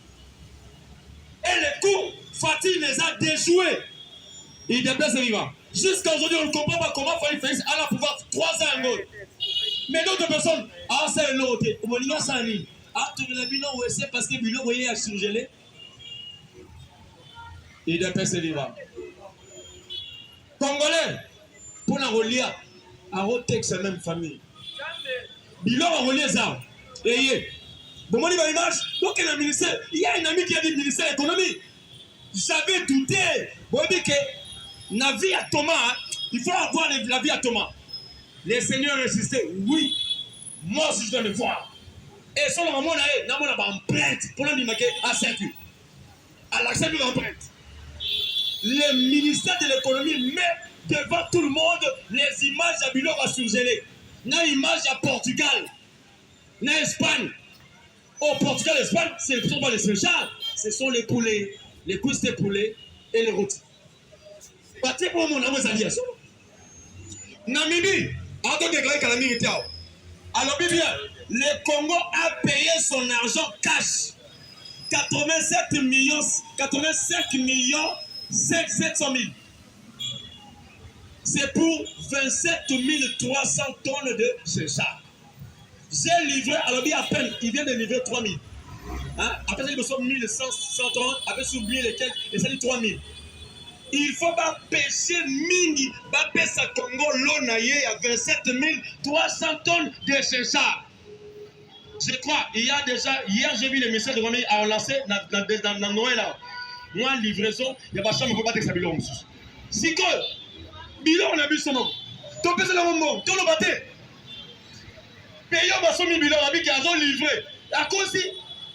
Et les coups, Fatih les a déjoués. Il déplace les vivants. Jusqu'à aujourd'hui, on ne comprend pas comment Fatih Félix a la pouvoir 3 ans en gros. Mais d'autres personnes, ah, c'est l'autre. On va dire ça en ligne. Ah, tu le bilan où c'est parce que le bilan, vous voyez, a surgelé. Il déplace les vivants. Congolais, pour la relier, à Rotex, c'est la même famille. Bilan a relié ça. Et bon, moi, il y a une image. Donc, il y a un ministère. Il y a un ami qui a dit ministère de l'économie. J'avais douté. Bon, il dit que la vie à Thomas, il faut avoir la vie à Thomas. Les seigneurs résistaient. Oui, moi aussi, je dois le voir. Et sur le moment, on a une empreinte pour nous dire à circuit. À l'accès de l'empreinte. Le ministère de l'économie met devant tout le monde les images à Bilor à surgeler. Une image à Portugal, en Espagne. Au Portugal, l'Espagne, ce ne sont pas les séchars, ce sont les poulets, les cuisses de poulet et les rôtis. Parce que pour mon amour, ça dit ça. Namibie, en tant que déclaré calamité, alors bien, le Congo a payé son argent cash. 85 millions 700 000. C'est pour 27 300 tonnes de séchard. J'ai livré, alors à peine, il vient de livrer 3 000. Hein? Après ça, il me semble 1130, après ça, oublié lesquels, et ça dit 3 000. Il faut pas pêcher mini, pas pêcher à Congo, l'eau naillée à 27 300 tonnes de séchard. Je crois, il y a déjà, hier j'ai vu le ministère de l'économie a lancé dans Noël là. Moi, livraison, il y a pas de chambre, il ne faut pas que ça bilon. Si que, bilon, on a vu son nom. Tu peux faire le moment, tu le battais. Payons ma somme bilan, la vie qui a livré. À cause si,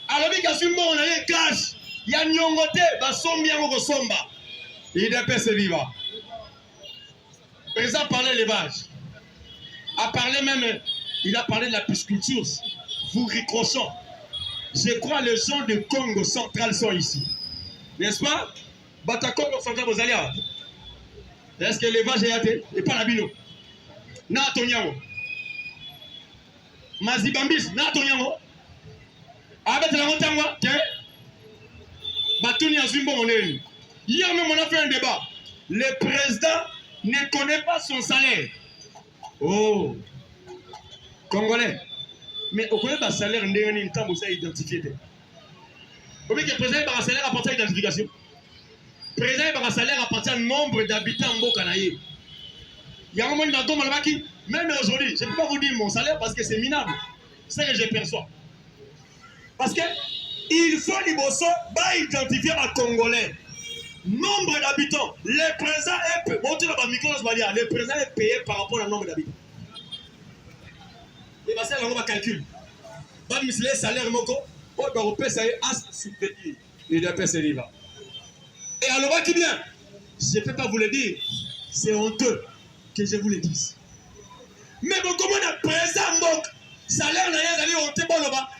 à la vie qui a su mon année cash, il y a nyongote, ma somme bien au somba. Il dépêche vivant. Le président a parlé de l'élevage. A parlé même, il a parlé de la pisciculture. Vous ricrochons. Je crois que les gens de Congo central sont ici. N'est-ce pas? Bata Congo central, vous allez. Est-ce que l'élevage est athée? Et pas la bino. Na Tonyamo. Mazibambis, na Tonyamo. Avec la montangwa, tiens. Batuni Azumbo, on est. Hier même, on a fait un débat. Le président ne connaît pas son salaire. Oh, Congolais. Mais au connaît pas le salaire, on a une temps pour ça identifier. Vous voyez que le président a un salaire à partir de l'identification. Le président a un salaire à partir du nombre d'habitants en Bokanaïe. Il y a un moment dans le qui, même aujourd'hui, je ne peux pas vous dire mon salaire parce que c'est minable. C'est ce que je perçois. Parce que il faut identifier un Congolais. Nombre d'habitants. Le président est payé par rapport au nombre d'habitants. Et parce que on va calculer. Bah, le salaire moko, on doit repayer ça à subvenir. Il doit payer ses livres. Et alors, qui vient, je ne peux pas vous le dire, c'est honteux que je vous le dise. Mais bon, comment on a président Mbok, salaire n'a rien à honteux,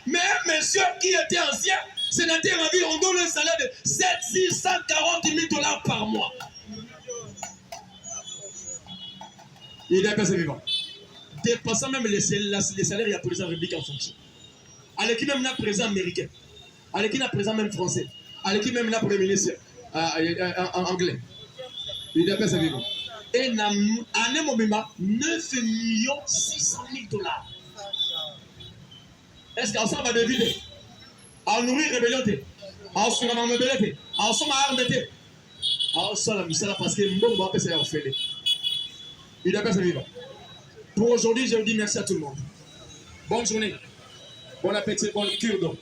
mais un monsieur qui était ancien, sénateur à vie, on donne un salaire de 640 000 $ par mois. Il doit payer ses vivants. Dépassant même les salaires, il y a président républicain en fonction. Avec qui même un président américain, avec qui un président même français, avec qui même un premier ministre anglais. Il doit payer ses vivants. Et en un moment, 9 600 000 $. Est-ce qu'on va deviner? À nourrir rébellion, à se faire rebellion, à se faire armer, à se faire la parce que mon va passer à faire. Il doit payer ses vivants. Pour aujourd'hui, je vous dis merci à tout le monde. Bonne journée, bon appétit, bonne cure donc.